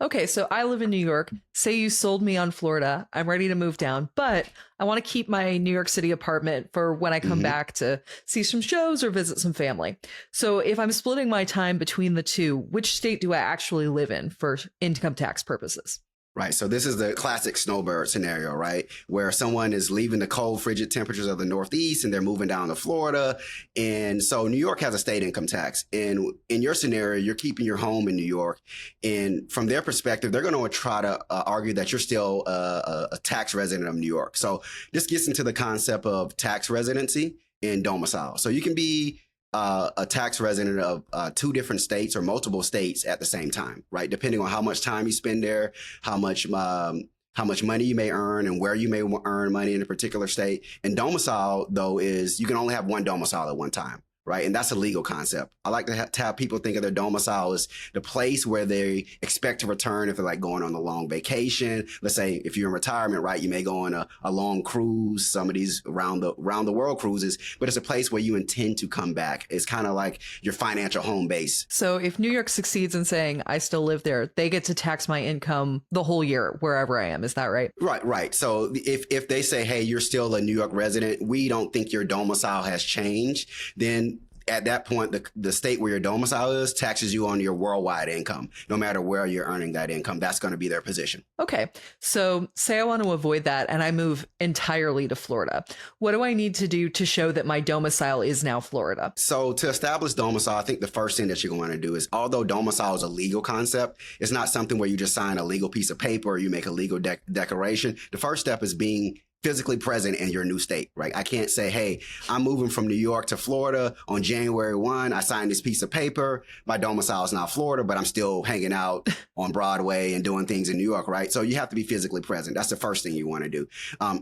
Okay, so I live in New York. Say you sold me on Florida. I'm ready to move down, but I want to keep my New York City apartment for when I come Hmm. back to see some shows or visit some family. So if I'm splitting my time between the two, which state do I actually live in for income tax purposes? Right. So this is the classic snowbird scenario, right? Where someone is leaving the cold, frigid temperatures of the Northeast and they're moving down to Florida. And so New York has a state income tax. And in your scenario, you're keeping your home in New York. And from their perspective, they're going to try to argue that you're still a tax resident of New York. So this gets into the concept of tax residency and domicile. So you can be a tax resident of two different states or multiple states at the same time, right? Depending on how much time you spend there, how much money you may earn, and where you may earn money in a particular state. And domicile, though, is you can only have one domicile at one time, right? And that's a legal concept. I like to have people think of their domicile as the place where they expect to return if they're like going on a long vacation. Let's say if you're in retirement, right, you may go on a long cruise, some of these around the world cruises, but it's a place where you intend to come back. It's kind of like your financial home base. So if New York succeeds in saying I still live there, they get to tax my income the whole year wherever I am. Is that right? Right. So if they say, hey, you're still a New York resident, we don't think your domicile has changed, then at that point, the state where your domicile is taxes you on your worldwide income, no matter where you're earning that income. That's going to be their position. Okay. So say I want to avoid that and I move entirely to Florida. What do I need to do to show that my domicile is now Florida? So to establish domicile, I think the first thing that you're going to do is, although domicile is a legal concept, it's not something where you just sign a legal piece of paper or you make a legal declaration. The first step is being physically present in your new state, right? I can't say, hey, I'm moving from New York to Florida on January 1. I signed this piece of paper. My domicile is now Florida, but I'm still hanging out on Broadway and doing things in New York, right? So you have to be physically present. That's the first thing you want to do.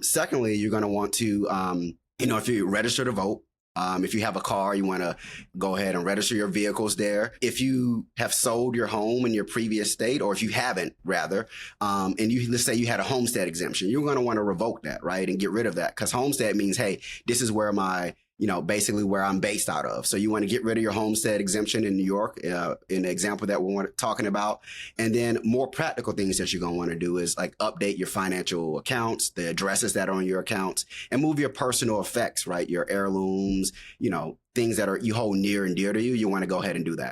Secondly, you're going to want to, if you register to vote, if you have a car, you want to go ahead and register your vehicles there. If you have sold your home in your previous state, or if you haven't, rather, and let's say you had a homestead exemption, you're going to want to revoke that, right, and get rid of that, because homestead means, hey, this is where basically where I'm based out of. So you want to get rid of your homestead exemption in New York, in the example that we're talking about. And then more practical things that you're going to want to do is like update your financial accounts, the addresses that are on your accounts, and move your personal effects, right? Your heirlooms, things that you hold near and dear to you. You want to go ahead and do that.